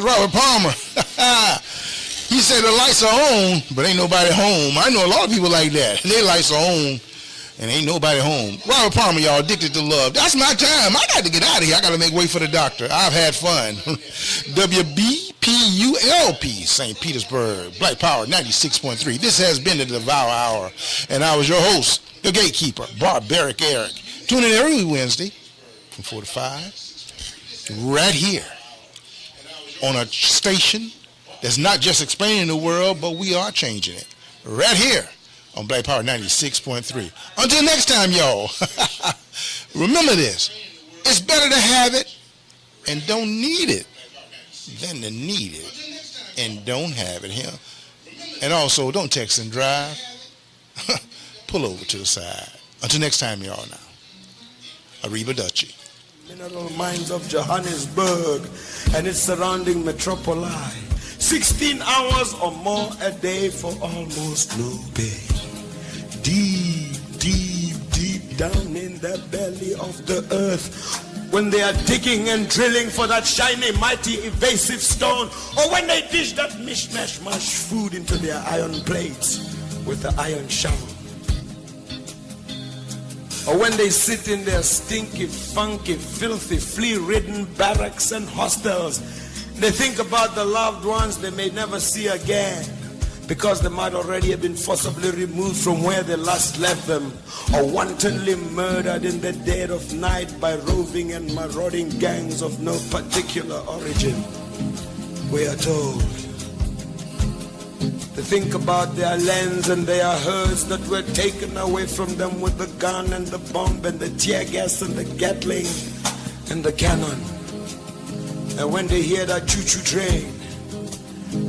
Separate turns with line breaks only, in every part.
Robert Palmer. He said the lights are on, but ain't nobody home. I know a lot of people like that. Their lights are on, and ain't nobody home. Robert Palmer, y'all, Addicted to Love. That's my time. I got to get out of here. I got to make way for the doctor. I've had fun. WBPULP, St. Petersburg, Black Power 96.3. This has been the Devour Hour, and I was your host, the gatekeeper, Barbaric Eric. Tune in every Wednesday from 4 to 5, right here on a station that's not just explaining the world, but we are changing it. Right here on Black Power 96.3. Until next time, y'all, remember this. It's better to have it and don't need it than to need it and don't have it here. And also, don't text and drive. Pull over to the side. Until next time, y'all now. Arrivederci.
Mineral mines of Johannesburg and its surrounding metropoli. 16 hours or more a day for almost no pay. Deep, deep, deep down in the belly of the earth, when they are digging and drilling for that shiny, mighty, evasive stone, or when they dish that mishmash mash food into their iron plates with the iron shovel, or when they sit in their stinky, funky, filthy, flea-ridden barracks and hostels. They think about the loved ones they may never see again because they might already have been forcibly removed from where they last left them, or wantonly murdered in the dead of night by roving and marauding gangs of no particular origin. We are told. They think about their lands and their herds that were taken away from them with the gun and the bomb and the tear gas and the Gatling and the cannon. And when they hear that choo-choo train,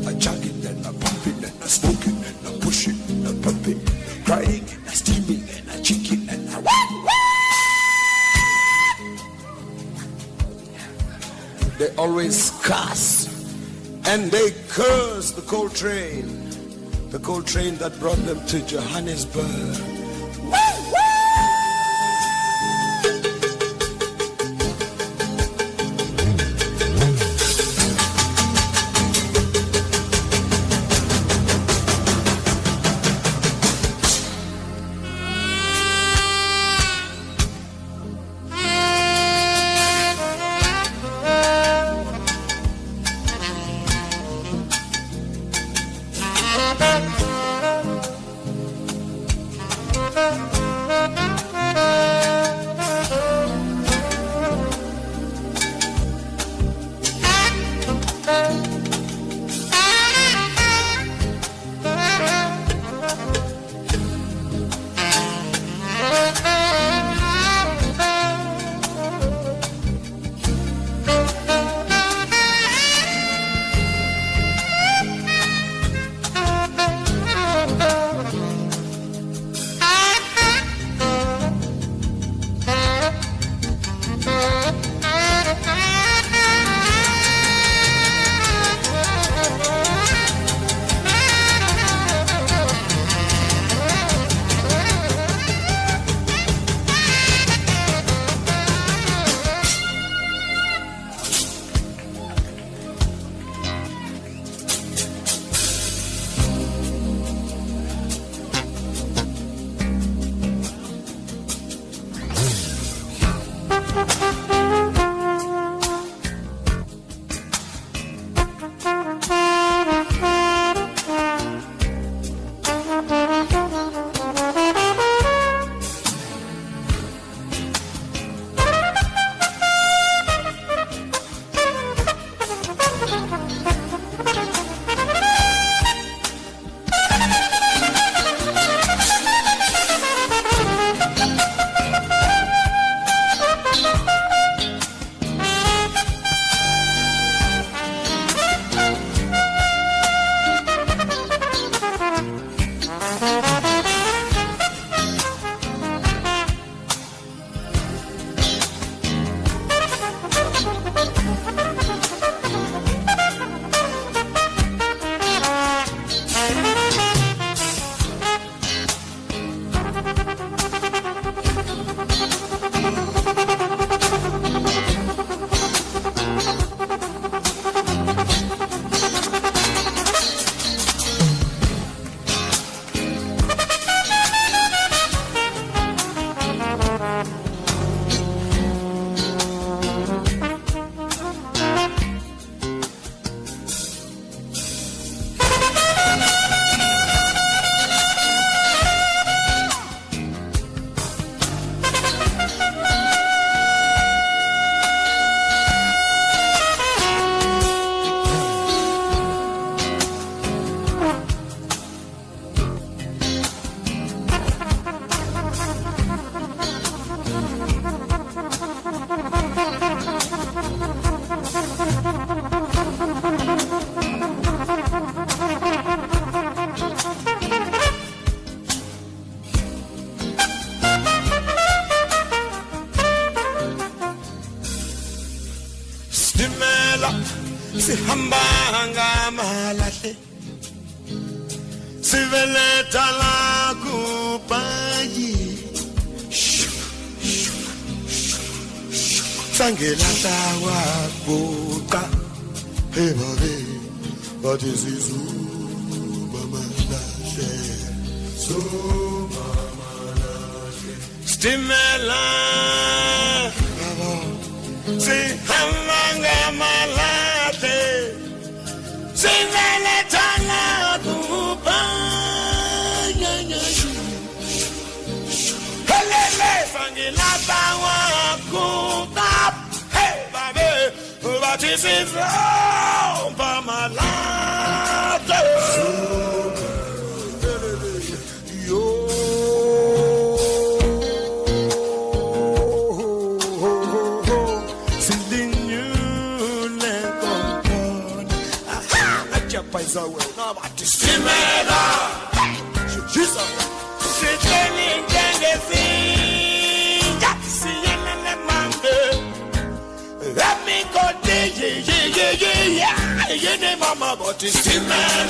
a chugging and a pumping and a smoking and a pushing and a pumping, a crying and a steaming and a chicken and a they always cuss and they curse the coal train that brought them to Johannesburg. sihamba ngamalahle siveleta la kupayi sangelata wakuqa hey babe what is this mama lahle so mama lahle stimela sihamba ngamalahle siveleta la Fangilata wakuta, hey baby, what is it wrong for my life? Yo, sitting you let on. Aha, at your place I will know what to see. She's telling let me go yeah, you name mama, but it's still man.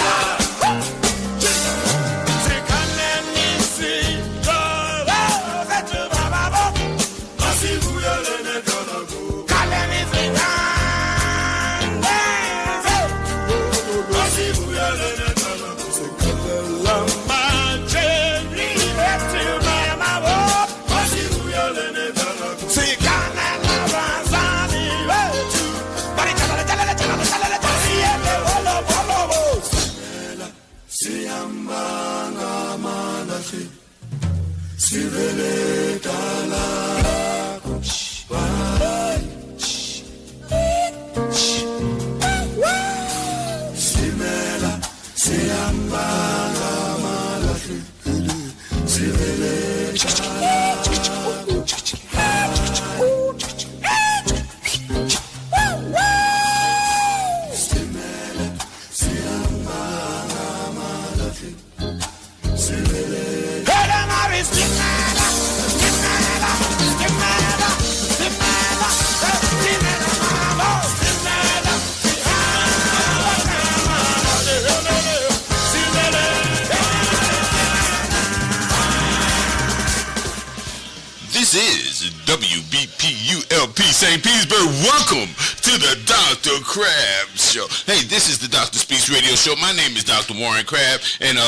This is WBPULP St. Petersburg. Welcome to the Dr. Crab Show. Hey, this is the Dr. Speaks Radio Show. My name is Dr. Warren Crab, and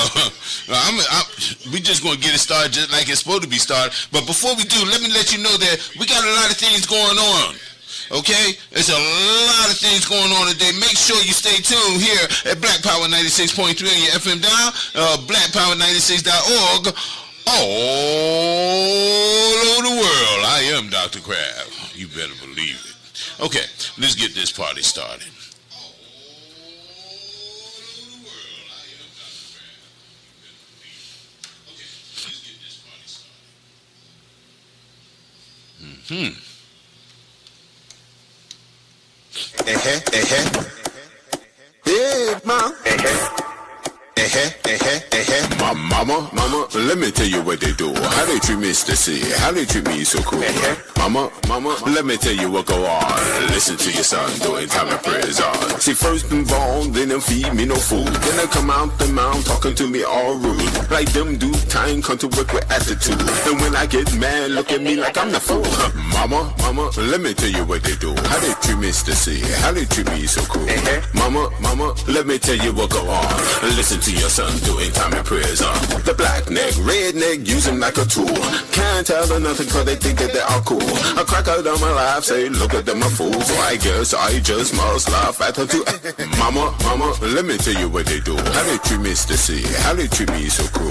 we just going to get it started just like it's supposed to be started. But before we do, let me let you know that we got a lot of things going on. Okay? There's a lot of things going on today. Make sure you stay tuned here at Black Power 96.3 on your FM dial, blackpower96.org. All over the world. I am Dr. Crab. You better believe it. Okay, let's get this party started.
Hey, ma. Mama, let me tell you what they do. How they treat me, Mr. C. How they treat me so cool. Mama, let me tell you what go on. Listen to your son doing time and prayers on. See, first involved, then them feed me no food. Then I come out the mouth talking to me all rude. Like them do time, come to work with attitude. And when I get mad, look at me like I'm the fool. Mama, let me tell you what they do. How they treat me, Mr. C. How they treat me so cool. Mama, let me tell you what go on. Listen to your son doing time and prayers on. The black neck, red neck, use him like a tool. Can't tell them nothing cause they think that they are cool. I crack out on my life, say look at them a fool. So I guess I just must laugh at them too. Mama, let me tell you what they do. How they treat me, Mr. C. How they treat me so cool.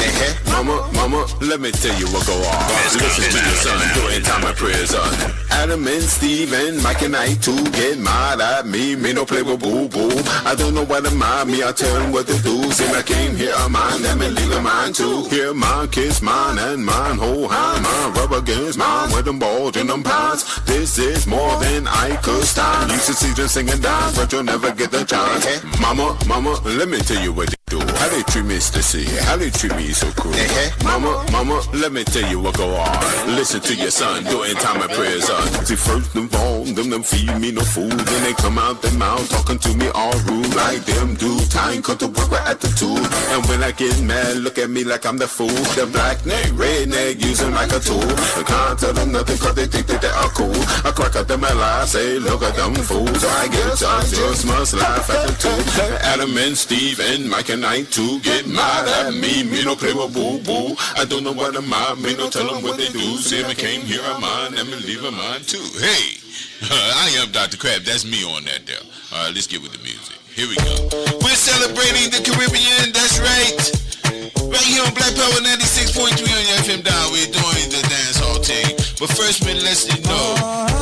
Mama, let me tell you what go on. Listen to your son doing time and prayers on. Adam and Steve and Mike and I too get mad at me no play with boo-boo. I don't know what to mind me, I tell them what to do. See, I came here, I mind them and leave mine too. Here, mine, kiss mine and mine, hold hand, mine, rub against mine with them balls and them pines. This is more than I could stand. Used to see them sing and dance, but you'll never get the chance. Mama, let me tell you what How they treat me, Stacy? How they treat me so cool? Mama, let me tell you what go on. Listen to your son doing time of prayers on. See, first of all, them feed me no food. Then they come out their mouth talking to me all rude. Like them do time, come to work with attitude. And when I get mad, look at me like I'm the fool. The black neck, redneck, using like a tool. I can't tell them nothing cause they think that they are cool. I crack at them and lie, say, look at them fools. I guess I just must laugh at the two. Adam and Steve and Mike and I too get mad at me. Me no play with boo-boo. I don't know what I'm at. Me no tell them what they do. Say I came here, I'm mine. Let me leave a mine too. Hey, I am Dr. Crab. That's me on that there. All right, let's get with the music. Here we go. We're celebrating the Caribbean. That's right. Right here on Black Power 96.3 on your FM dial. We're doing the dance hall thing. But first, man, let's know.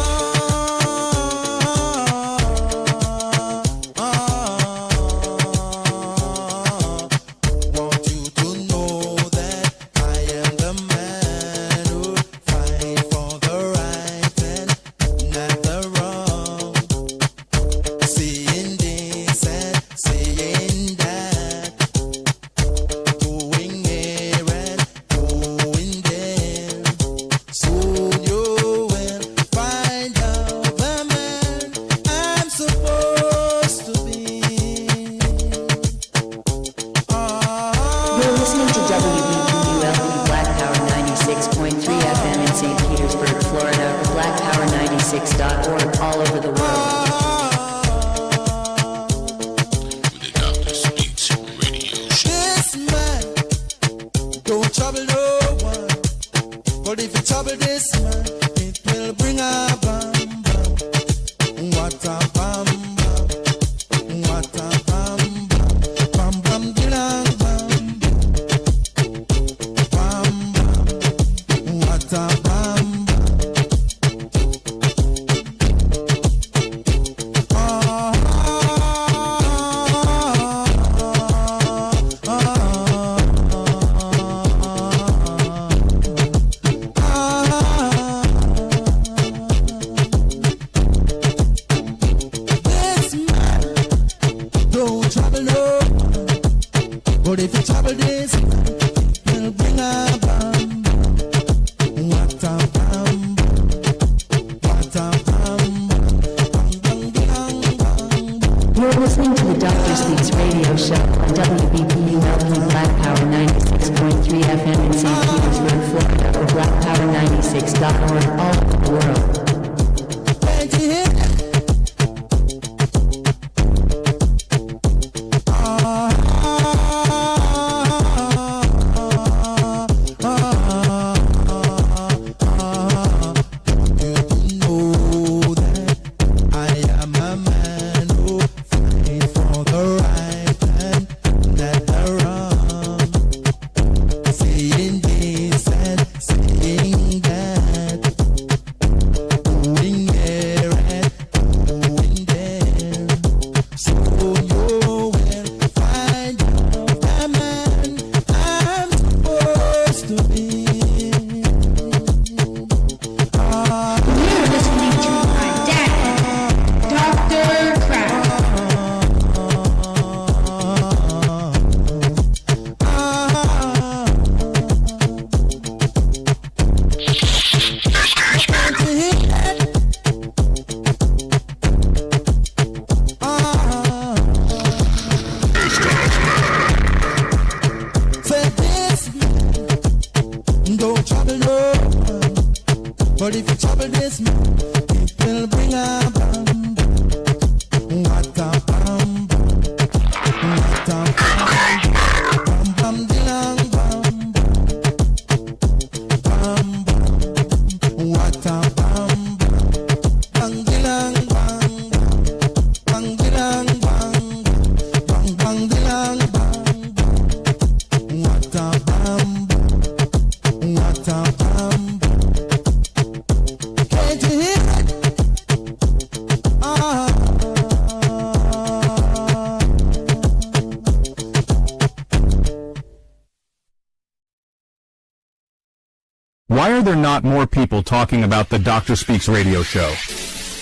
Why are there not more people talking about the Dr. Speaks radio show?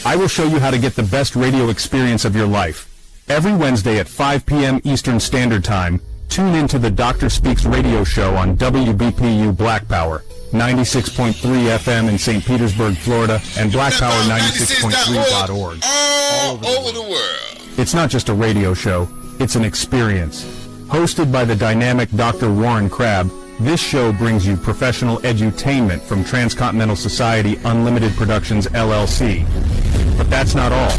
I will show you how to get the best radio experience of your life. Every Wednesday at 5 p.m. Eastern Standard Time, Tune into the Doctor Speaks radio show on WBPU Black Power, 96.3 FM in St. Petersburg, Florida, and blackpower96.3.org.
All over the world.
It's not just a radio show, it's an experience. Hosted by the dynamic Dr. Warren Crabb, this show brings you professional edutainment from Transcontinental Society Unlimited Productions, LLC. But that's not all.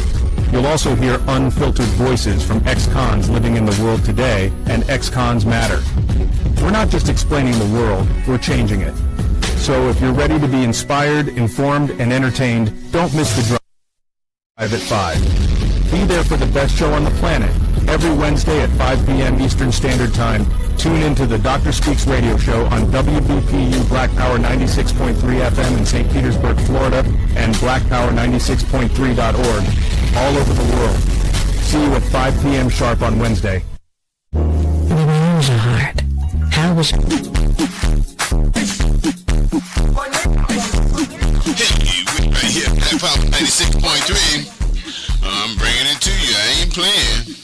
You'll also hear unfiltered voices from ex-cons living in the world today, and ex-cons matter. We're not just explaining the world, we're changing it. So if you're ready to be inspired, informed, and entertained, don't miss the drive at 5. Be there for the best show on the planet, every Wednesday at 5 p.m. Eastern Standard Time. Tune into the Dr. Speaks radio show on WBPU Black Power 96.3 FM in St. Petersburg, Florida, and blackpower96.3.org all over the world. See you at 5 p.m. sharp on Wednesday.
How was your heart? How was your...
Hey, we right here, Black Power 96.3. I'm bringing it to you. I ain't playing.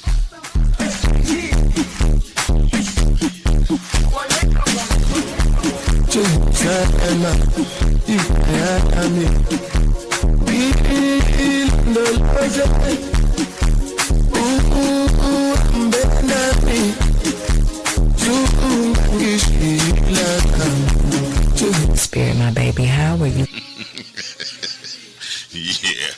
Spirit, my baby, how are you?
Yeah.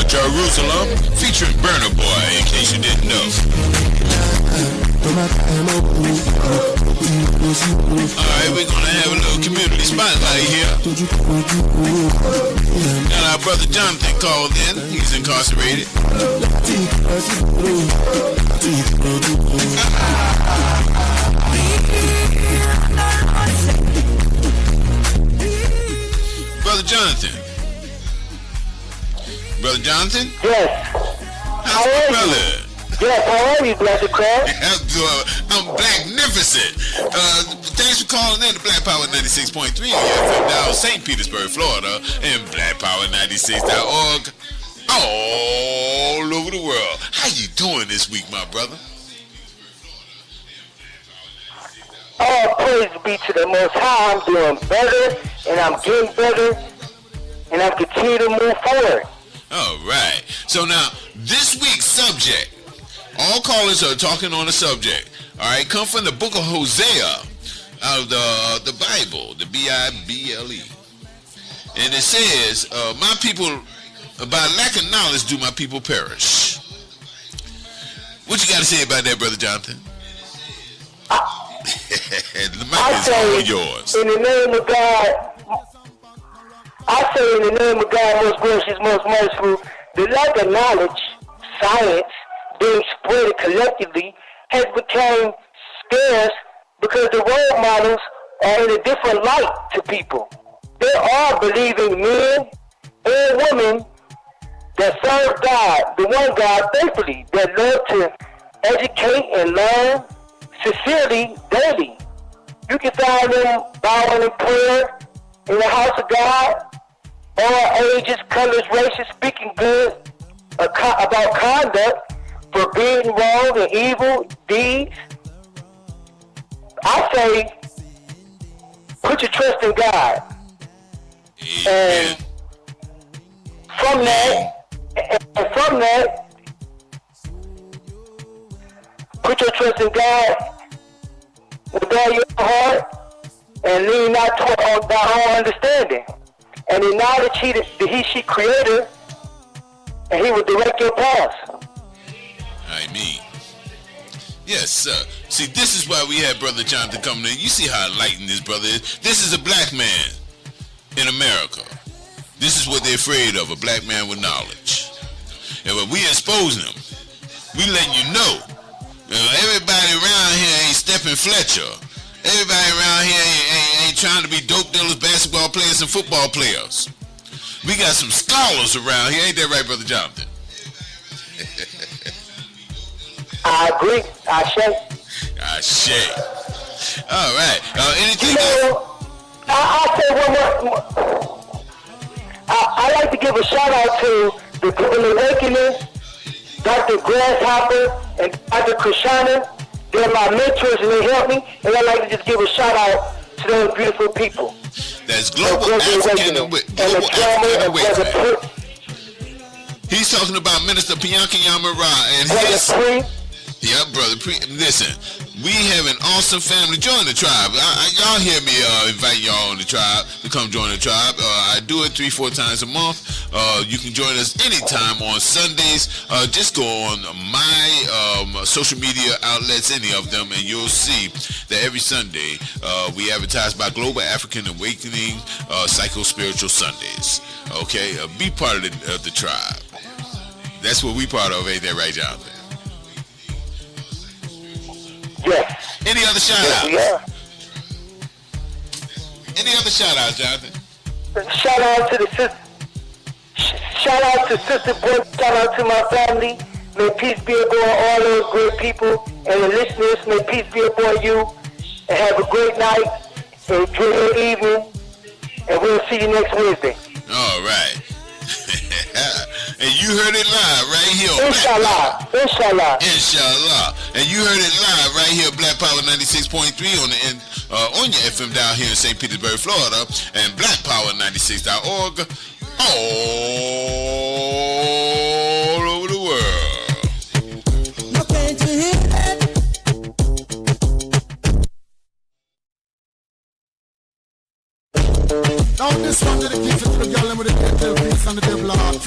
Jerusalem, featuring Burner Boy, in case you didn't know. Alright, we're gonna have a little community spotlight here. Got our brother Jonathan called in. He's incarcerated. Brother Jonathan. Brother Jonathan?
Yes.
How's my brother?
Yes, how are you, Blessed Craig?
I'm blacknificent. Thanks for calling in to Black Power 96.3 FM now, St. Petersburg, Florida, and blackpower96.org all over the world. How you doing this week, my brother?
All praise be to the Most High. I'm doing better, and I'm getting better, and I'm continuing to move forward.
All right. So now, this week's subject, all callers are talking on the subject. All right, come from the book of Hosea, out of the Bible, the Bible. And it says, my people, by lack of knowledge do my people perish. What you got to say about that, Brother Jonathan? The mic is all yours.
In the name of God, I say in the name of God, most gracious, most merciful, the lack of knowledge, science, being spread collectively has become scarce because the role models are in a different light to people. There are believing men and women that serve God, the one God faithfully, that love to educate and learn sincerely daily. You can find them bowing in prayer in the house of God, all ages, colors, races, speaking good about conduct, forbidding wrong and evil deeds. I say, put your trust in God. And from that, put your trust in God with all your heart and lean not toward thy own understanding. And acknowledge she creator, and he will direct your paths.
I mean, yes, sir. See, this is why we had Brother Jonathan coming in. You see how enlightened this brother is. This is a black man in America. This is what they're afraid of, a black man with knowledge. And when we exposing them, we letting you know. Everybody around here ain't Stephen Fletcher. Everybody around here ain't trying to be dope dealers, basketball players, and football players. We got some scholars around here. Ain't that right, Brother Jonathan?
I agree. I say.
All right. Anything
else? I'll say one more. I like to give a shout out to the Global Awakening, Dr. Grasshopper, and Dr. Krishana. They're my mentors and they help me. And I like to just give a shout out to those beautiful people.
That's Global African Awakening. He's talking about Minister Bianca Yamara and his... Yeah, brother. Listen, we have an awesome family. Join the tribe. Y'all hear me invite y'all on the tribe to come join the tribe. I do it 3-4 times a month. You can join us anytime on Sundays. Just go on my social media outlets, any of them, and you'll see that every Sunday we advertise by Global African Awakening Psycho-Spiritual Sundays. Okay? Be part of the tribe. That's what we part of, ain't that right, Jonathan?
Yes.
Any other shout-outs?
Yeah.
Any other shout-outs, Jonathan?
Shout out to Sister Boy. Shout out to my family. May peace be upon all those great people and the listeners. May peace be upon you. And have a great night. Enjoy your evening. And we'll see you next Wednesday.
All right. And you heard it live right here.
Inshallah.
And you heard it live right here, Black Power 96.3 on your FM down here in St. Petersburg, Florida, and blackpower96.org all over the world.
Can't you hear that?
Now this one dedicated to the girl with the devil face and the devil heart.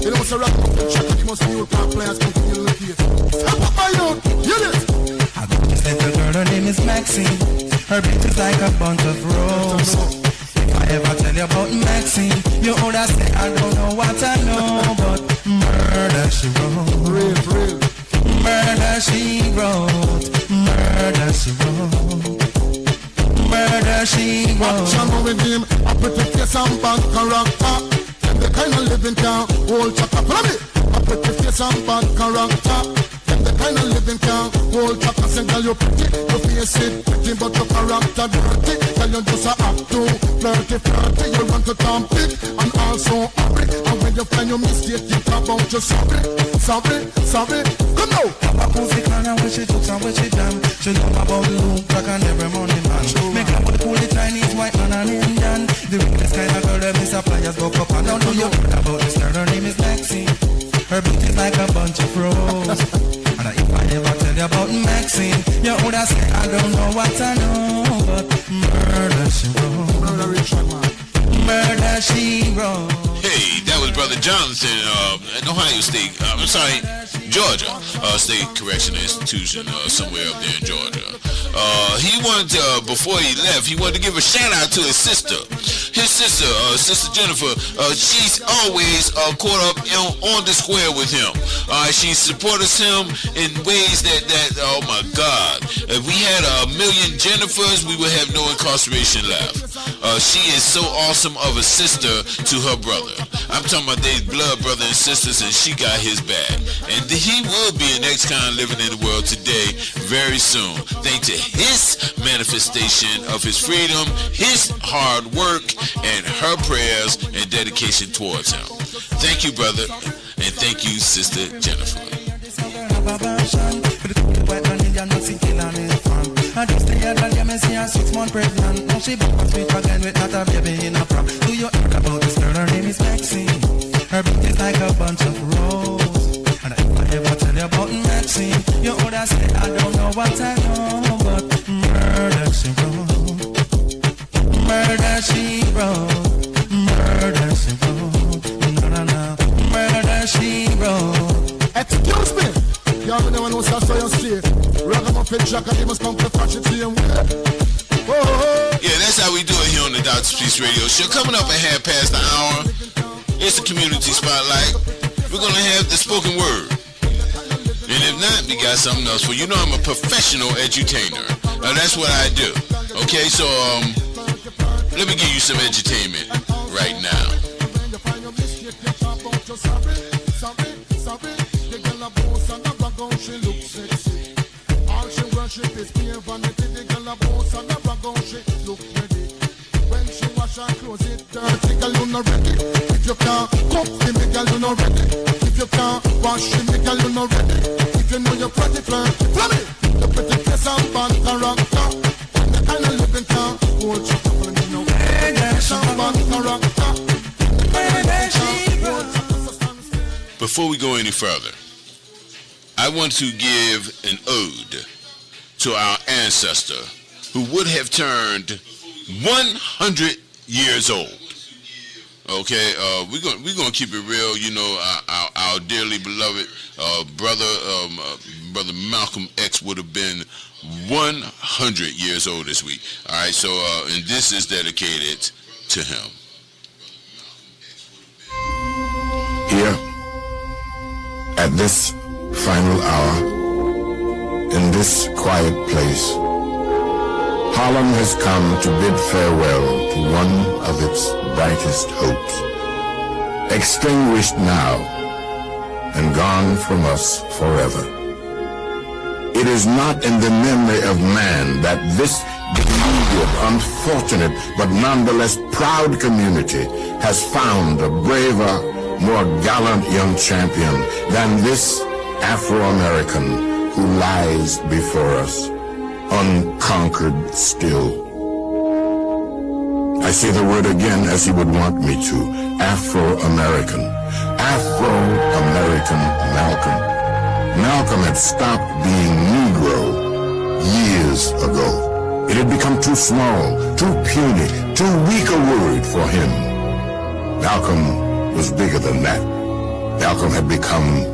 They must rock up and check it, they must be your top players continue to locate. Step up my youth, hear this.
I got this little girl, her name is Maxine. Her beauty's like a bunch of roses. If I ever tell you about Maxine, you would have say I don't know what I know, but murder she wrote.
Real.
Murder she wrote. Murder she wrote. Murder she wrote.
Action with him, I protect your some bad character. Them the kind of living can hold chaka. Follow me. I protect your some bad character. Them the kind of living can hold chaka. Say girl you pretty, your face it pretty, but your character dirty. Girl you just a act too flirty. You run to Tom Pick and also hurry. And when you find your mistake, you talk about your sorry. Come now.
Papa pussy can and when she talks and when she jam, she know about the loop like an every morning man. don't know you about this girl, her name is Maxine. Her beauty's like a bunch of roses. And if I ever tell you about Maxine, you would have say I don't know what I know, but murder she wrote. Murder she wrote.
Hey, that was Brother Jonathan at Ohio State, I'm sorry, Georgia State Correctional Institution, somewhere up there in Georgia. He wanted to, before he left, he wanted to give a shout out to his sister. His sister, Sister Jennifer, she's always caught up on the square with him. She supports him in ways that, oh my God, if we had 1,000,000 Jennifers, we would have no incarceration left. She is so awesome of a sister to her brother. I'm talking about they blood brother and sisters, and she got his back. And he will be an ex-con living in the world today very soon, thanks to his manifestation of his freedom, his hard work, and her prayers and dedication towards him. Thank you, brother, and thank you, Sister Jennifer.
I just the other day, me see her 6 months pregnant. Now she back on street again with not a baby in a prom. Do you hear about this girl? Her name is Maxine. Her beauty's like a bunch of roses. And if I ever tell you about Maxine, you would have said I don't know what I know, but murder she wrote. Murder she wrote. Murder she wrote. No. Murder she wrote.
Excuse me. Y'all never know so you see. Ragamuffin Jack, they must come to touch it to you.
Yeah, that's how we do it here on the Dr. Peace Radio Show. Coming up at 1:30, it's a community spotlight. We're gonna have the spoken word, and if not, we got something else for you. You know, I'm a professional edutainer. That's what I do. Okay, so let me give you some edutainment right now.
She looks sexy. All she worship is pure vanity. The girl a boss and a rag on, she look ready. When she wash her clothes, it dirty. Girl, you not ready. If you can't cook for me, girl, you not ready. If you can't wash for me, girl, you not ready. If you know you're pretty, flirt me. The pretty face and bad character. And the kind of living can hold you up and you know. Face and bad character.
Before we go any further, I want to give an ode to our ancestor who would have turned 100 years old. Okay, we're gonna keep it real. You know, our dearly beloved brother Malcolm X would have been 100 years old this week. All right, so and this is dedicated to him.
Here, at this final hour, in this quiet place, Harlem has come to bid farewell to one of its brightest hopes, extinguished now and gone from us forever. It is not in the memory of man that this beleaguered, unfortunate, but nonetheless proud community has found a braver, more gallant young champion than this Afro-American who lies before us, unconquered still. I say the word again as he would want me to. Afro-American. Afro-American Malcolm. Malcolm had stopped being Negro years ago. It had become too small, too puny, too weak a word for him. Malcolm was bigger than that. Malcolm had become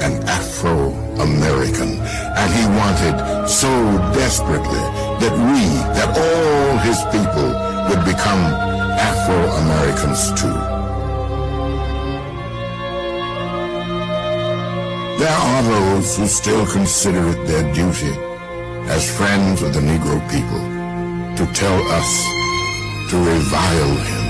an Afro-American, and he wanted so desperately that all his people would become Afro-Americans too. There are those who still consider it their duty as friends of the Negro people to tell us to revile him,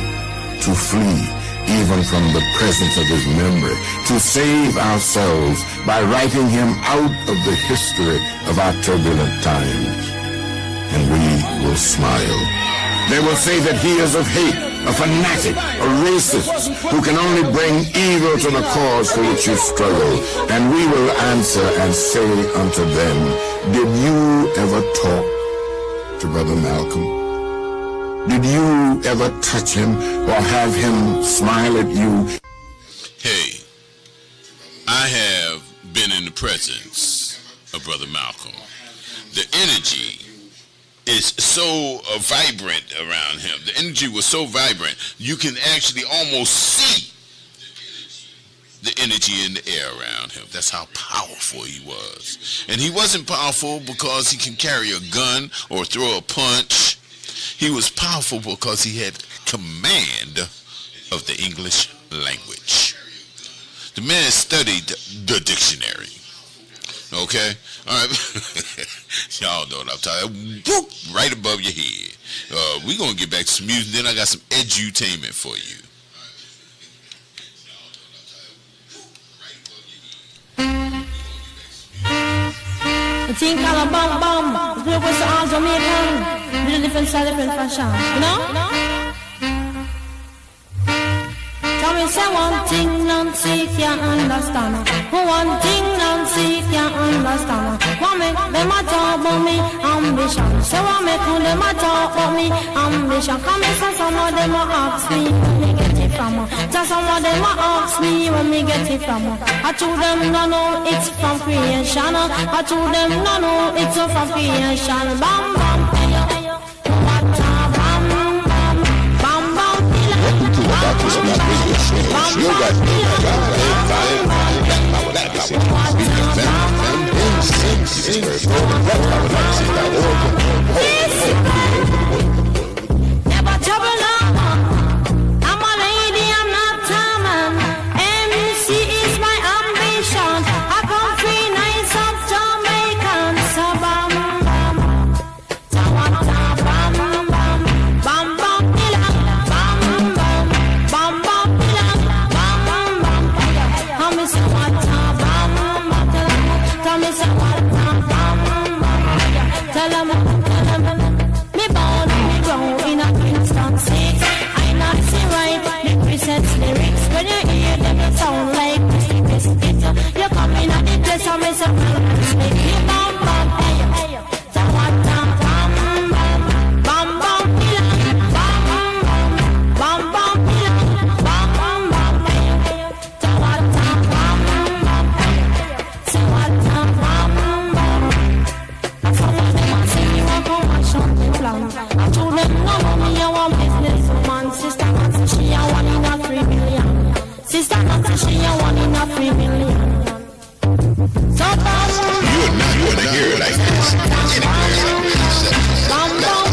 to flee even from the presence of his memory, to save ourselves by writing him out of the history of our turbulent times. And we will smile. They will say that he is of hate, a fanatic, a racist, who can only bring evil to the cause for which you struggle. And we will answer and say unto them, did you ever talk to Brother Malcolm? Did you ever touch him or have him smile at you?
Hey, I have been in the presence of Brother Malcolm. The energy is so vibrant around him. The energy was so vibrant, you can actually almost see the energy in the air around him. That's how powerful he was. And he wasn't powerful because he can carry a gun or throw a punch. He was powerful because he had command of the English language. The man studied the dictionary. Okay? All right. Y'all know what I'm talking about. Whoop, right above your head. We're going to get back to some music. Then I got some edutainment for you.
The thing called a bomb bomb. The people so all Jamaican. With a different style, different fashion. You know? Tell me say one thing Nancy can't understand. One thing Nancy can't understand. What make them a talk about me ambition? Say what make them a talk about me ambition? Come and say some of them a ask me where me get it from. Just some of them a ask me where me get it from. I told them no no it's from creation. I told them no no it's from creation. Bam bam hey yo. What a bam bam bam bam.
You got
never trouble no. I'm a lady, I'm not a man. MC is my ambition. I come free nice of Jamaican. So bam bam, bam bam bam bam bam bam bam bam bam bam bam bam. Come and say what bam bam. Tell me say what bam bam. Tell them me born me grow in a Kingston 6. I not see right the presets lyrics. When you hear them it sound like Christy Biscuit. You come in at the place and me say respect you bam bam hey yo. So what bam bam bam bam bam bam bam bam bam bam hey yo. So what bam bam bam hey yo. So what bam bam bam. Some of them a say you a go mash up the plan. I told them no money, you want business woman. Sister Nancy, she a 1 in a 3 million. Sister Nancy, she a 1 in a 3 million. So bam,
You're not going to hear it like this anywhere else.
bam bam,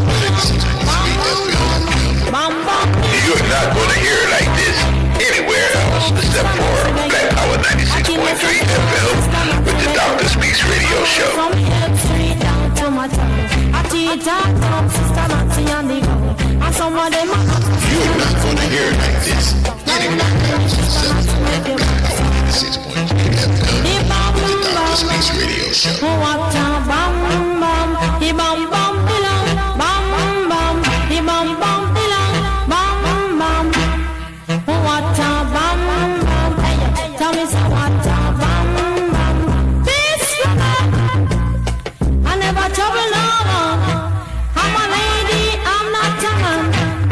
bam bam.
You're not going to hear it like this anywhere else except for Black Power 96.3 FM with the Dr. Speaks Radio Show.
From Hill Street down to my town. I teach up Sister Nancy and the girl. And some of them are
You're not going to hear it like this anywhere else except for Black Power 96.3 FM with the Dr. Speaks Radio Show.
what a bam bam, he bam bam bilang, bam bam, he bam bam bilang, bam bam. What a bam bam, tell me say what a bam bam. This I never trouble no one. I'm a lady, I'm not a man.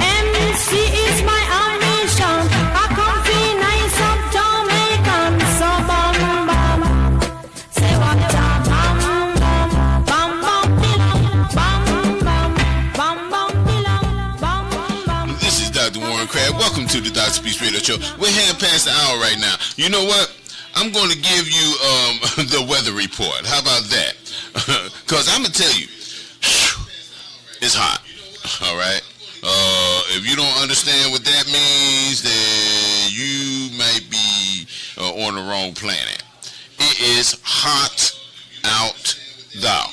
MC is my ambition. I come feel nice up Jamaican, so bam bam. Say what a bam bam, bam bam bilang, bam bam, bam bam bilang, bam bam.
This is Dr. Warren Crab. Welcome to the Dr. Speaks Radio Show. We're heading past the hour right now. You know what? I'm going to give you the weather report. How about that? Because I'm going to tell you, it's hot. All right? If you don't understand what that means, then you might be on the wrong planet. It is hot out thou.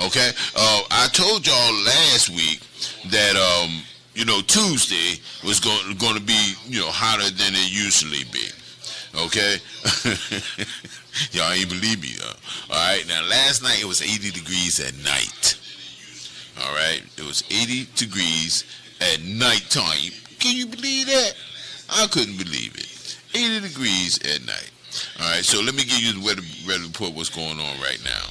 Okay? I told y'all last week that Tuesday was going to be, hotter than it usually be. Okay? Y'all ain't believe me, though. All right? Now, last night it was 80 degrees at night. All right? It was 80 degrees at nighttime. Can you believe that? I couldn't believe it. 80 degrees at night. All right? So let me give you the weather report, what's going on right now.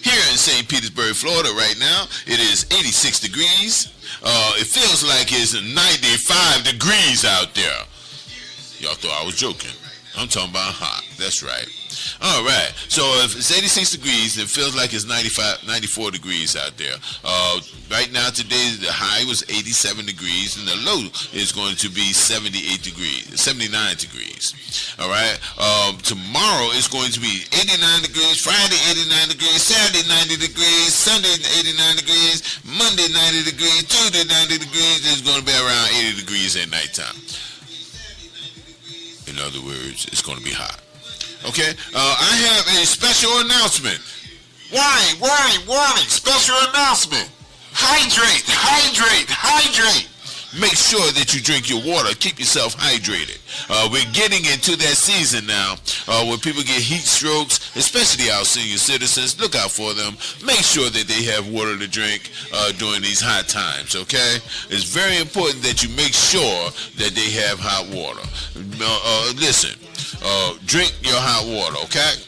Here in St. Petersburg, Florida right now, it is 86 degrees. It feels like it's 95 degrees out there. Y'all thought I was joking. I'm talking about hot. That's right. All right. So if it's 86 degrees, it feels like it's 94 degrees out there. Right now, today, the high was 87 degrees, and the low is going to be 79 degrees. All right. Tomorrow is going to be 89 degrees. Friday, 89 degrees. Saturday, 90 degrees. Sunday, 89 degrees. Monday, 90 degrees. Tuesday, 90 degrees. It's going to be around 80 degrees at nighttime. In other words, it's going to be hot. Okay, I have a special announcement. Warning, special announcement. Hydrate. Make sure that you drink your water. Keep yourself hydrated. We're getting into that season now where people get heat strokes, especially our senior citizens. Look out for them. Make sure that they have water to drink during these hot times, okay? It's very important that you make sure that they have hot water. Listen, drink your hot water, okay?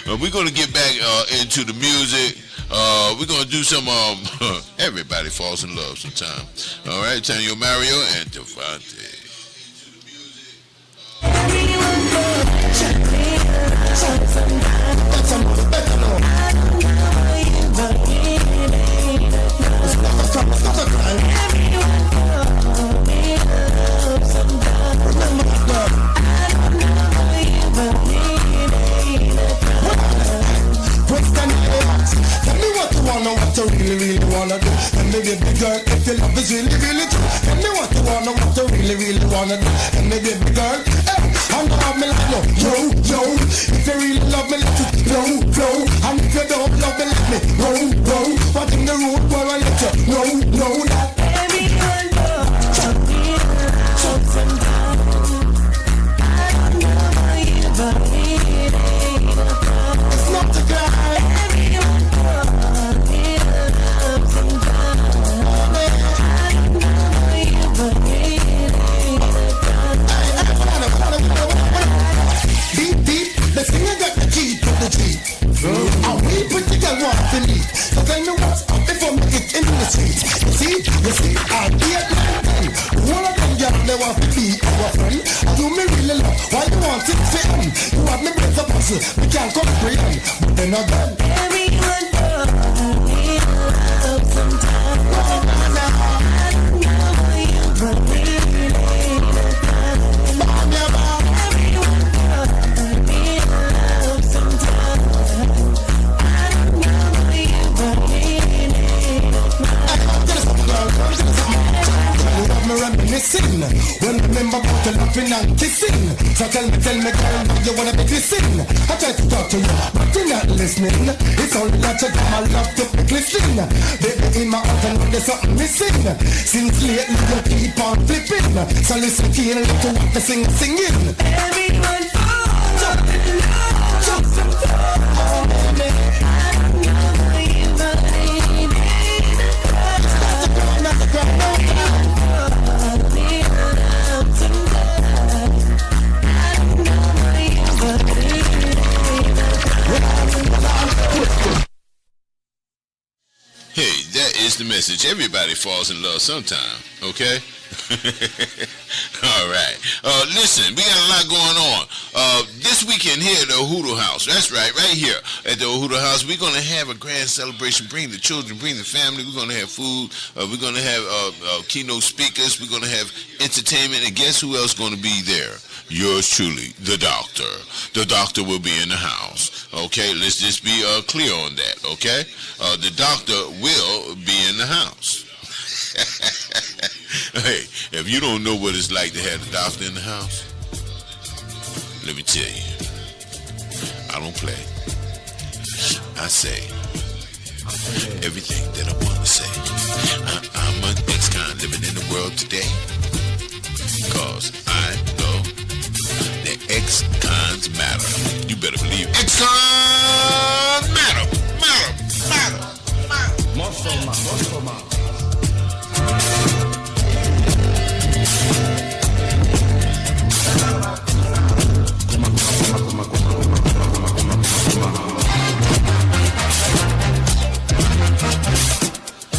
We're going to get back into the music. We're going to do some, everybody falls in love sometime. All right, Tanyo Mario and Devante.
What you really wanna do? And me baby girl, if your love is really true, tell me what you really wanna do? And me baby girl, hey, I know how me like yo, if you really love me, let it flow, and if you don't love me, let me roll. What in the road where I let you know that baby girl, ups and downs. I don't know you, but it's not the guy. And we pretty girl want to meet. So tell me what's up before me get into the streets. You see, I get 19. One of them girls they want to be our friend. And you me really love, why you want it to end? You have me break the puzzle, we can't comprehend. But then again, everyone loves sometimes. I don't know you, but really reminiscing when remember about the laughing and kissing. So tell me girl, you wanna be kissing? I try to talk to you, but you're not listening. It's only that you got my love to be listening. Baby in my heart and there's something missing. Since lately you keep on flipping. So listen keenly to what the singing. Everyone falls in love. Just some time, baby. I don't know you, but baby, not the girl, no.
Hey, that is the message. Everybody falls in love sometime, okay? All right. Listen, we got a lot going on. This weekend here at the Hoodoo House, that's right here at the Hoodoo House, we're going to have a grand celebration. Bring the children, bring the family. We're going to have food. We're going to have keynote speakers. We're going to have entertainment. And guess who else is going to be there? Yours truly, the doctor. The doctor will be in the house. Okay, let's just be clear on that, okay? The doctor will be in the house. Hey, if you don't know what it's like to have the doctor in the house, let me tell you, I don't play. I say everything that I want to say. I'm an ex-con living in the world today, cause I know that ex-cons matter. You better believe ex-cons matter. Muscle man.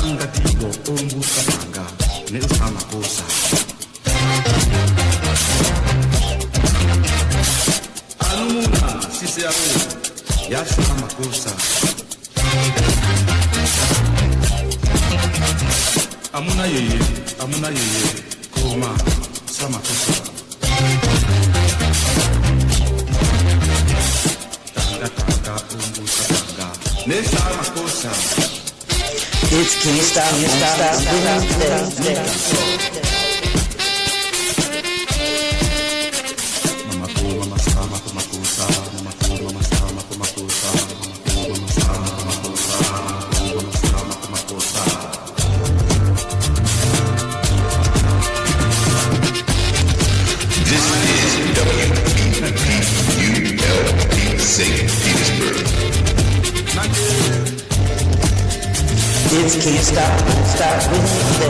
ngatigo umbusapanga nesama kosa alumuna sisi awe yasama kosa amuna yeye koma sama kosa tanga umbusapanga nesama kosa.
It's can't stop,
This is WBPULP St. Petersburg.
It can't stop with me.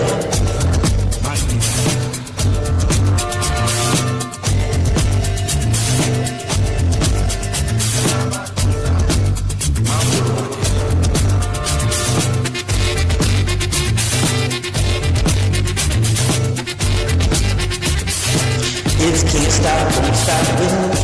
It can't stop with me.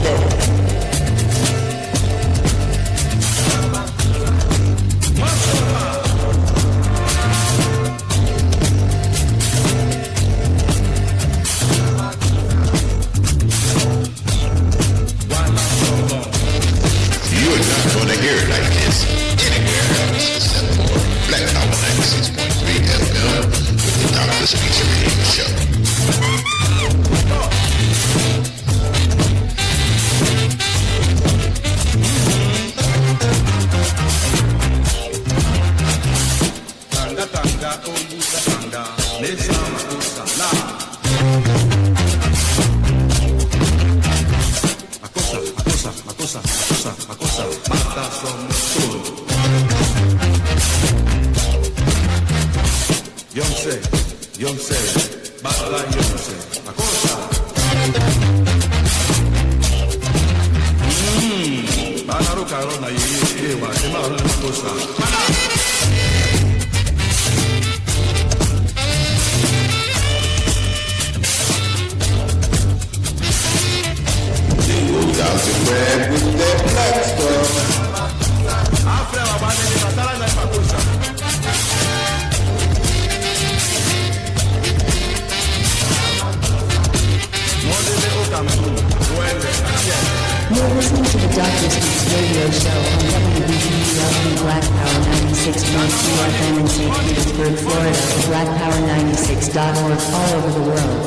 You're listening to the Dr. Speaks radio show on WBPULP Black Power 96.2 FM in St. Petersburg, Florida, blackpower96.org all over the world.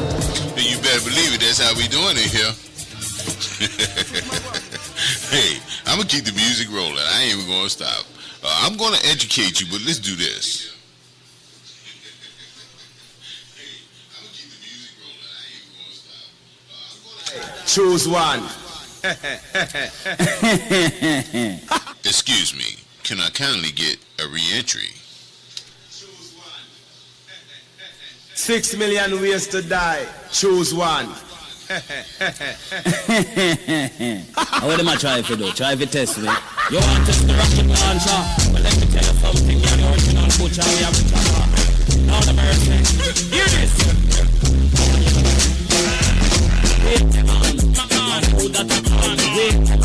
You better believe it, that's how we doing it here. Hey, I'm going to keep the music rolling. I ain't even going to stop. I'm going to educate you, but let's do this.
Choose one.
Excuse me, can I kindly get a re-entry?
6 million ways to die. Choose one.
What am I trying to do? Try to test me. You want to test the rocket launcher? Well, let me tell you something. You're the original butcher. We have a chopper. Now the mercy. Hear this. Wait, man. Who that a come? Wait, man.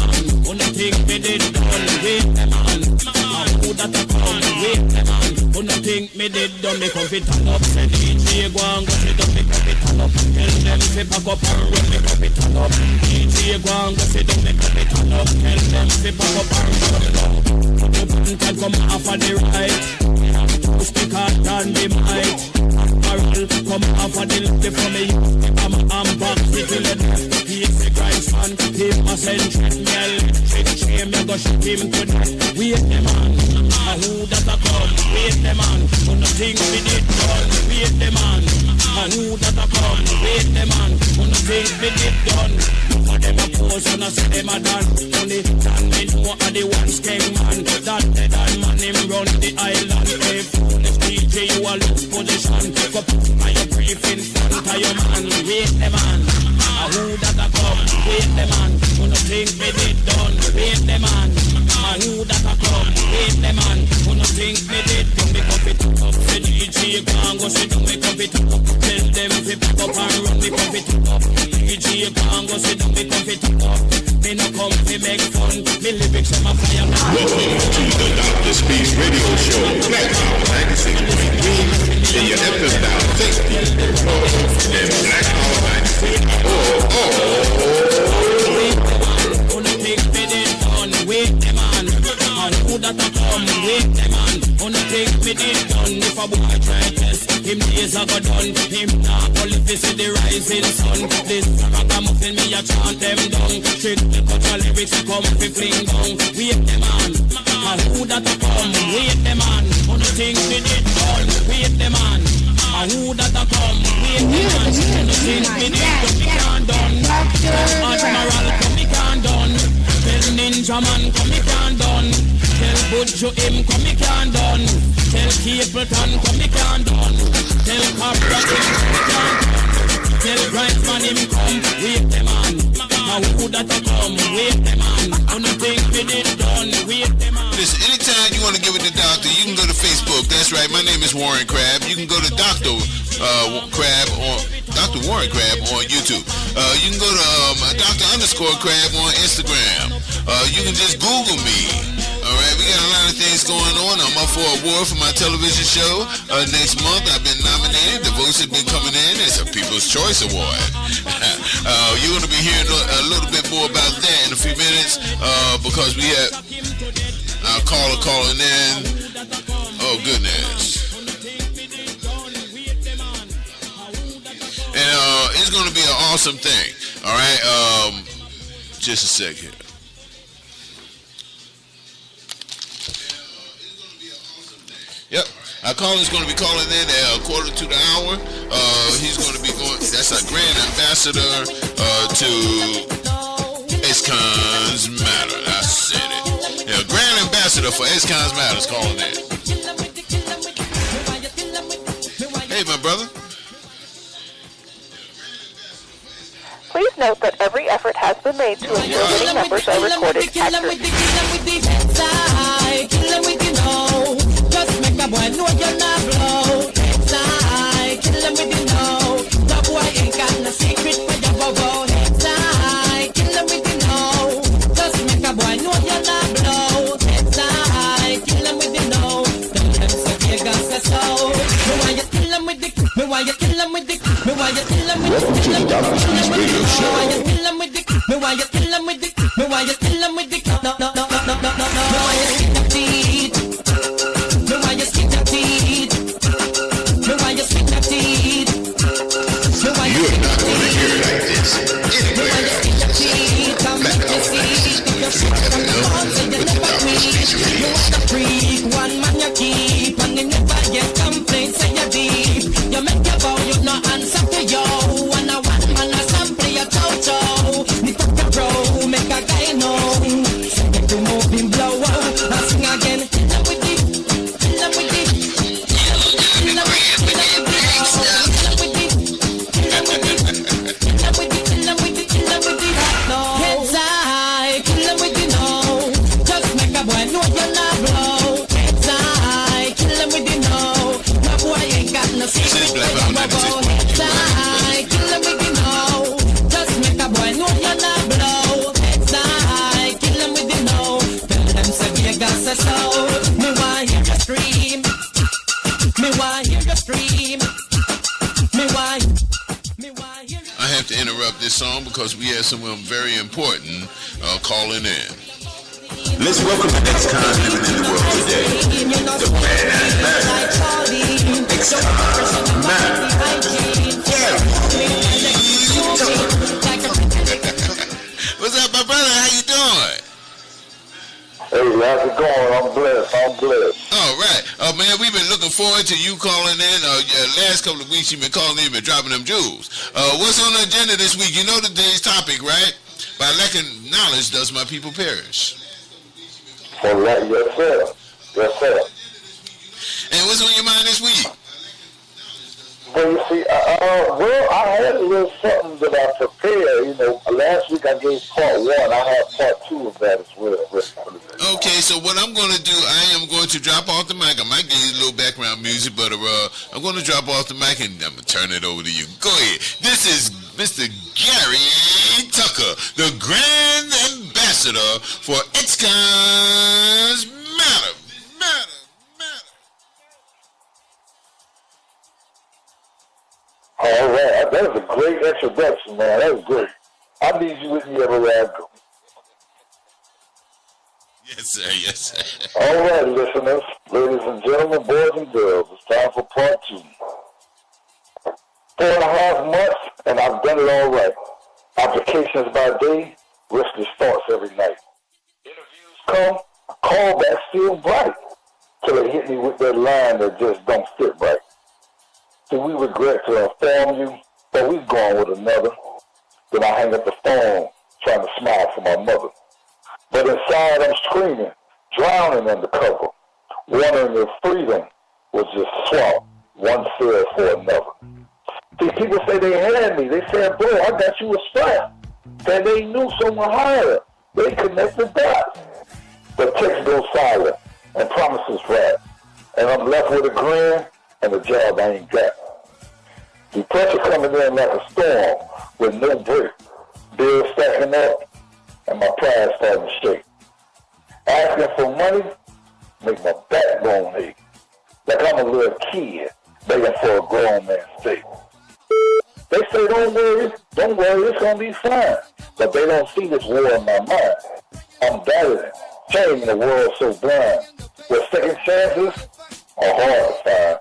Wanna think me did done? Wait, man. Who that a come? Wait, man. Wanna think me did done? Me come fit turn up. Say DJ go and go sit up. Me come fit turn up. Tell them to pack up and run. Me come fit turn up. DJ go and go sit up. Me come fit turn up. Tell them to pack up and run. The button can come off of the right. Stick out on the mic. Barrel come off of the left for me. I'm back till the left. He's a Christ man. Him a send me shame. Me go shoot him to death. Wait the man. Who that a come? Wait the man. Who no think we did done? Wait the man. Who that a come? Wait the man. Who no think we did done? For them a pose and a say them a done. Only Dan me know a the one skeng man. That dead man him run the island. If DJ you a look position. Go put my brief in front of your man. Wait the man. Who that a come? Wait the man. Who no think we did done? Wait the man. Who that a come? Wait the man. Who no think we did done? Because it up the make fun. Me lyrics them a fire.
Welcome to the Dr. Speaks Radio Show. Black Power 96.3 in your FM dial. And Black Power 96.
Wanna take me dead done. Wait them on. And who that a come? Wait them on. Wanna take me dead done. If a boy try test, him days a go done. Him not only fi see the rising sun. This ragamuffin me a chant them down. Trick the culture lyrics a come fi fling down. Wait them on. And who that a come? Wait them on. Wanna think me dead done. Wait them on. And who that a come? Wait them on. Wanna think me dead done. Me can't done. Admiral come me can't done. Tell Ninja Man come me can't done. Tell Budjo him come me can't done. Tell Capleton come me can't done. Tell Capra him come me can't done. Tell Brightman him come. Wait them on. And who that a come? Wait them on. Wanna think me did done. Wait them on.
Listen, anytime you want to give it to Doctor, you can go to Facebook. That's right. My name is Warren Crab. You can go to Dr. Crab on Dr. Warren Crab on YouTube. You can go to Dr._Crab on Instagram. You can just Google me. All right, we got a lot of things going on. I'm up for an award for my television show. Next month, I've been nominated. The votes have been coming in. It's a People's Choice Award. You're going to be hearing a little bit more about that in a few minutes because we have our caller calling in. Oh, goodness. And it's going to be an awesome thing. All right, just a second. Yep, our caller's going to be calling in at 1:15. He's going to be going. That's our grand ambassador to Escons Matter. I said it. Yeah, grand ambassador for Escons Matters calling in. Hey, my brother.
Please note that every effort has been made to ensure winning numbers are recorded accurately.
Just make a boy know you're not blow. Heads high, kill him with the no. The boy ain't got no secret for your bobo. Heads high, kill him with the no. Just make a boy know you're not blow. Heads high, kill him with the no. Don't let him say Vegas says so. Me why you kill him with the, me why you kill him with the, me why you kill him with the, kill him with the, me why you kill him with the, me why you kill him with the, me why you kill him with the, no no no no no no no, me why you kill him with the. Me why you stick your teeth? Me why you stick your teeth? Me why you stick your teeth? Me why you stick your teeth? I'm make you see. You're shit from the bones and you never reach. You want a freak, one man you keep, and you never get complaints and you're deep. You make your vow, you no answer to yo. And a one man a sample your chow-chow. Me fuck a bro, make a guy know. Send him to move him blow up. I sing again.
I have to interrupt this song because we have someone very important calling in.
Let's welcome the next kind living in the world today. The man, X-Time Man.
What's up, my brother? How you doing?
Hey, how's it going? I'm blessed.
All right. Man, we've been looking forward to you calling in. Last couple of weeks you've been calling in and dropping them jewels. What's on the agenda this week? You know today's topic, right? By lacking knowledge does my people perish.
Yes, sir.
And what's on your mind this week?
Well, you see, I had a little something that I prepared. You know, last week I gave part one. I have part two of that as well.
Okay, so what I'm going to do, I am going to drop off the mic. I might give you a little background music, but I'm going to drop off the mic and I'm going to turn it over to you. Go ahead. This is Mr. Garry Tucker, the Grand Ambassador ambassador for X-Cons Matter.
All right, that was a great introduction, man. That was great. I need you with me everywhere I go.
Yes, sir. Yes, sir.
All right, listeners, ladies and gentlemen, boys and girls, it's time for part 2. 4.5 months, and I've done it all right. Applications by day, risky starts every night. Interviews come, callbacks still bright, till they hit me with that line that just don't fit right. So we regret to inform you, but we've gone with another. Then I hang up the phone, trying to smile for my mother. But inside I'm screaming, drowning in the cover, wondering if freedom was just swap, one cell for another. See, people say they had me. They said, bro, I got you a strap. Said they knew someone higher. They connected dots. The text goes silent and promises rap. And I'm left with a grin and a job I ain't got. The pressure coming in like a storm with no break. Bills stacking up and my pride starting to shake. Asking for money make my backbone ache. Like I'm a little kid begging for a grown man's steak. They say, don't worry, it's gonna be fine. But they don't see this war in my mind. I'm battling, changing the world so blind. Where second chances are hard to find.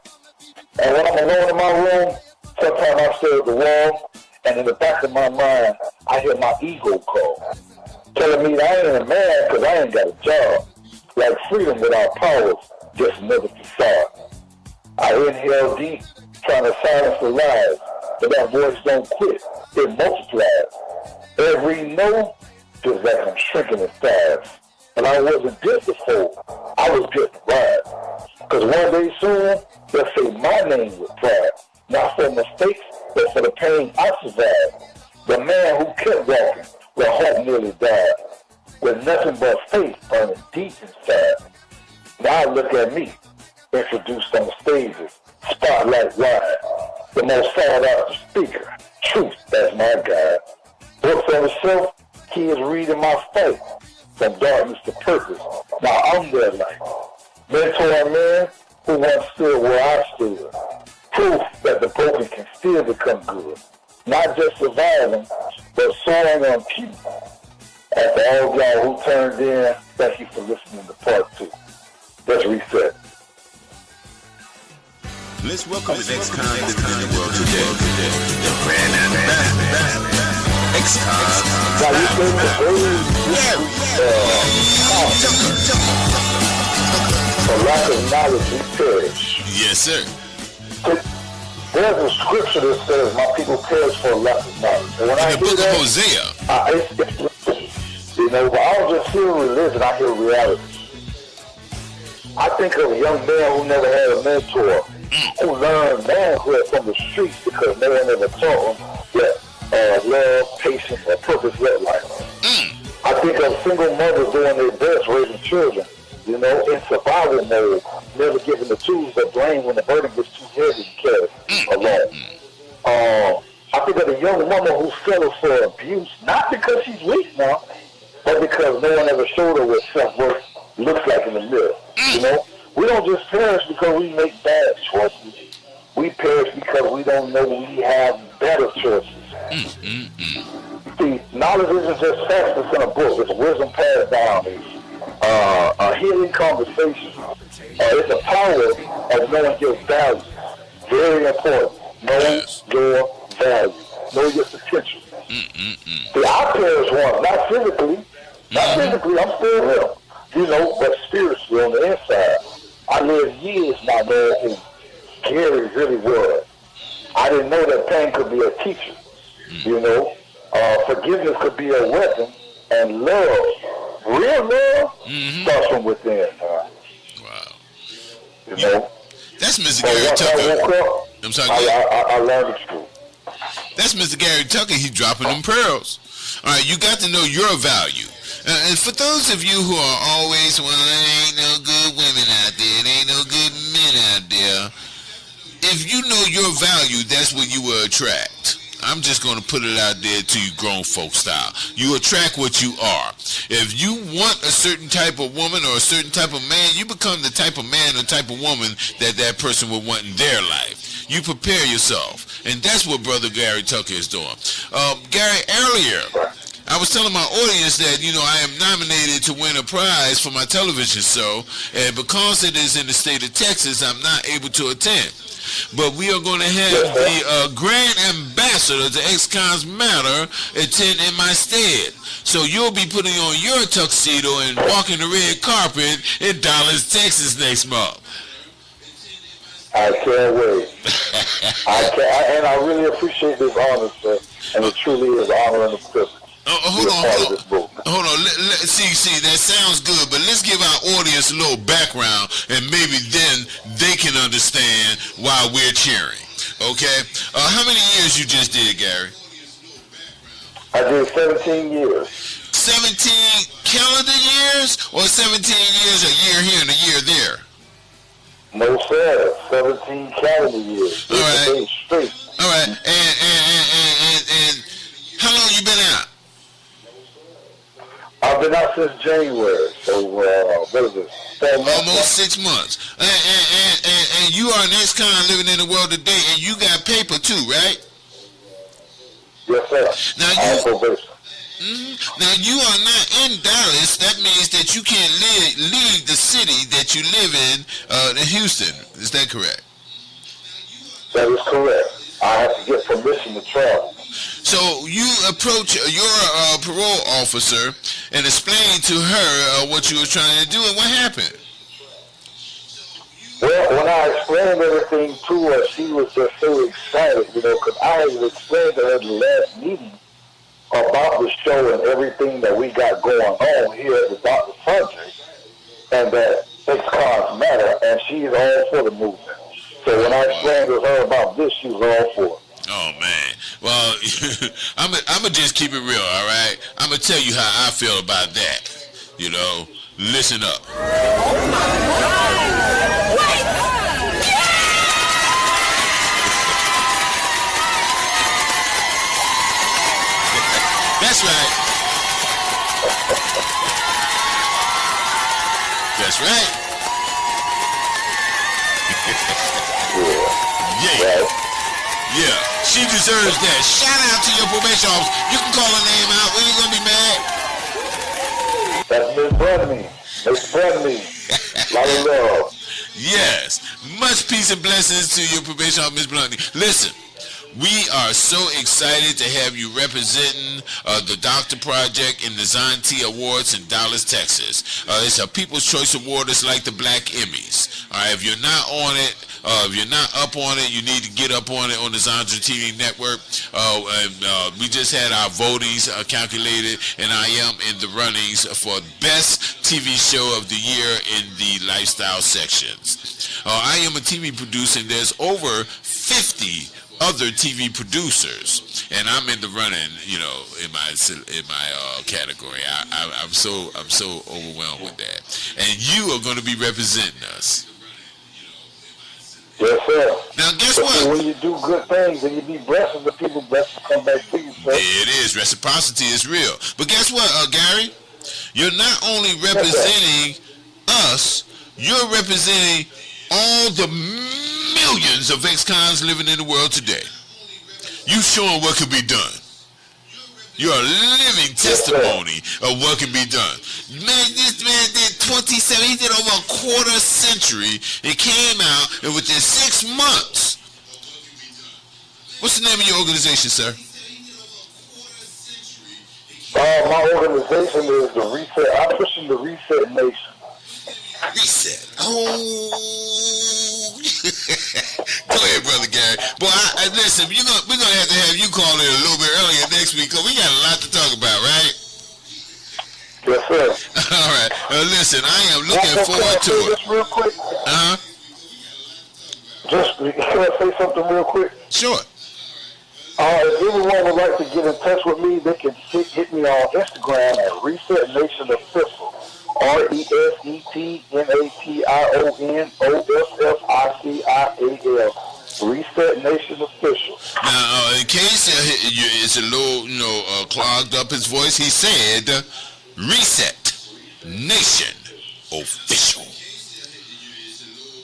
And when I'm alone in my room, sometimes I stare at the wall, and in the back of my mind, I hear my ego call, telling me that I ain't a man because I ain't got a job. Like freedom without powers, just another facade. I inhale deep, trying to silence the lies, but that voice don't quit, it multiplies. Every no feels like I'm shrinking in size. And I wasn't built to fold, I was built to ride. Because one day soon, they'll say my name with pride. Not for mistakes, but for the pain I survived. The man who kept walking, where hope nearly died. With nothing but faith burning deep inside. Now look at me, introduced on the stages, spotlight wide. The most sought after speaker, truth, that's my guide. Books on the shelf, kids reading my fight. From darkness to purpose, now I'm their light. Mentoring men who once stood where I stood. Proof that the broken can still become good. Not just surviving, but soaring on peace. After all y'all who turned in, thank you for listening to part 2. Let's reset.
Let's welcome the X-Cons in the world today. The brand ambassador. X-Cons.
Now you say for lack of knowledge we perish.
Yes, sir.
There's a scripture that says my people perish for lack of knowledge. And when I
the book
that,
of Hosea.
You know, but I don't just hear religion, I hear reality. I think of young men who never had a mentor, who learned manhood from the streets because no one ever taught them that love, patience, or purpose look like. I think of single mothers doing their best raising children, you know, in survival mode, never given the tools to blame when the burden gets too heavy to carry alone. I think of the young woman who settles for abuse, not because she's weak now, but because no one ever showed her what self-worth looks like in the mirror. You know, we don't just perish because we make bad choices. We perish because we don't know we have better choices. See, knowledge isn't just facts that's in a book. It's wisdom passed down. It's a healing conversation. It's the power of knowing your value. Very important. Know your value. Know your potential. See, I perish once, not physically. Not physically, I'm still here. You know, but spiritually on the inside. I lived years not knowing who Garry really was. I didn't know that pain could be a teacher. You know, forgiveness could be a weapon, and love, real love, starts from within. Wow. You know,
that's Mr. Garry Tucker. I'm sorry.
I learned the truth.
That's Mr. Garry Tucker. He's dropping them pearls. All right, you got to know your value. And for those of you who are always, well, there ain't no good women out there, there ain't no good men out there. If you know your value, that's what you will attract. I'm just going to put it out there to you grown folk style. You attract what you are. If you want a certain type of woman or a certain type of man, you become the type of man or type of woman that person would want in their life. You prepare yourself. And that's what Brother Garry Tucker is doing. Garry, earlier, I was telling my audience that, I am nominated to win a prize for my television show, and because it is in the state of Texas, I'm not able to attend. But we are going to have the grand ambassador to Ex-Cons Matter attend in my stead. So you'll be putting on your tuxedo and walking the red carpet in Dallas, Texas next month.
I can't wait. And I really appreciate this honor, sir. And it truly is an honor and a privilege.
Hold on. See, that sounds good, but let's give our audience a little background, and maybe then they can understand why we're cheering. Okay? How many years you just did, Garry?
I did 17 years.
17 calendar years, or 17 years, a year here and a year there?
No, sir. 17 calendar years.
All right.
Straight.
All right. And how long you been out?
I've been out since January, so what is it?
Almost 6 months. And you are an ex-con living in the world today, and you got paper too, right?
Yes, sir.
Now you are not in Dallas. That means that you can't leave the city that you live in Houston. Is that correct?
That is correct. I have to get permission to travel.
So you approach your parole officer and explain to her what you were trying to do, and what happened?
Well, when I explained everything to her, she was just so excited, because I had explained to her the last meeting about the show and everything that we got going on here at the Dr. Project, and that Ex-Cons Matter, and she's all for the movement. So when I explained to her about this, she was all for it.
Oh, man. Well, I'm going to just keep it real, all right? I'm going to tell you how I feel about that. Listen up. Oh, my God. Wait. That's right. That's right. Yeah, she deserves that. Shout out to your probation officer. You can call her name out. We ain't gonna be mad.
That's Miss Bradley. Miss Bradley. Lot of love.
Yes. Much peace and blessings to your probation officer, Miss Bluntney. Listen. We are so excited to have you representing the Doctor Project in the Zonti Awards in Dallas, Texas. It's a People's Choice Award. It's like the Black Emmys. All right, if you're not on it, if you're not up on it, you need to get up on it on the Zonti TV network. We just had our votings calculated, and I am in the runnings for Best TV Show of the Year in the Lifestyle sections. I am a TV producer, and there's over 50 other TV producers, and I'm in the running, in my category. I'm so overwhelmed with that, and you are going to be representing us.
Yes, sir.
Now, guess what?
When you do good things and you be blessed, and the people blessed to come back to you, sir.
It is. Reciprocity is real. But guess what, Garry? You're not only representing us, you're representing all the millions of ex-cons living in the world today. You showing what can be done. You're a living testimony of what can be done. Man, this man did 27, he did over a quarter century. It came out, and within 6 months. What's the name of your organization, sir?
My organization is the Reset. I'm pushing the Reset Nation.
Reset. Oh. Go ahead, Brother Garry. Boy, listen, we're gonna have to have you call in a little bit earlier next week, because we got a lot to talk about, right?
Yes, sir.
All right. Listen, I am looking forward to it.
Just real quick. Can I say something real quick?
Sure.
If anyone would like to get in touch with me, they can hit me on Instagram at Reset Nation Official. ResetNationOfficial. Reset Nation official.
Now, in case it's a little, clogged up his voice, he said, Reset Nation official.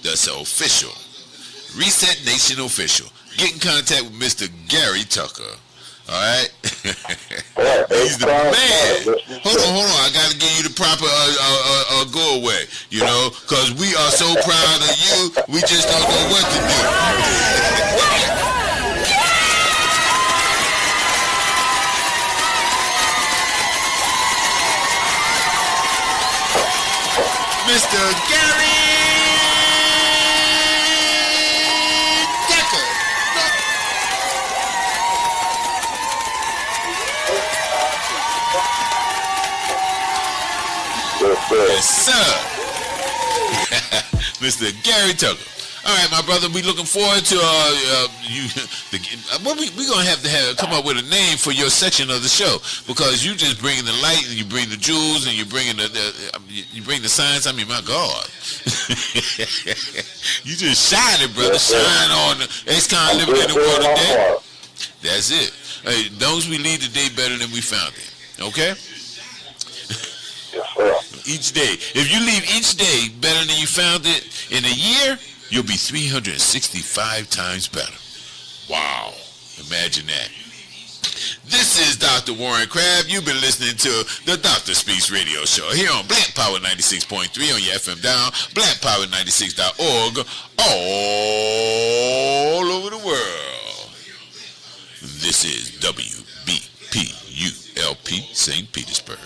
That's official. Reset Nation official. Get in contact with Mr. Garry Tucker. All right? He's the man. Hold on. I got to give you the proper go away, because we are so proud of you, we just don't know what to do. Mr. Garry Tucker. Yes, sir. Mr. Garry Tucker. All right, my brother, we looking forward to we gonna have to come up with a name for your section of the show, because you just bring the light and you bring the jewels and you bring you bring the science. I mean, my God, you just shine it, brother. Shine on the ex-con living in the world today. That's it. Hey, those we leave the day better than we found it. Okay. Each day. If you leave each day better than you found it, in a year, you'll be 365 times better. Wow. Imagine that. This is Dr. Warren Crab. You've been listening to the Dr. Speaks Radio Show here on Black Power 96.3 on your FM dial, blackpower96.org, all over the world. This is WBPULP St. Petersburg.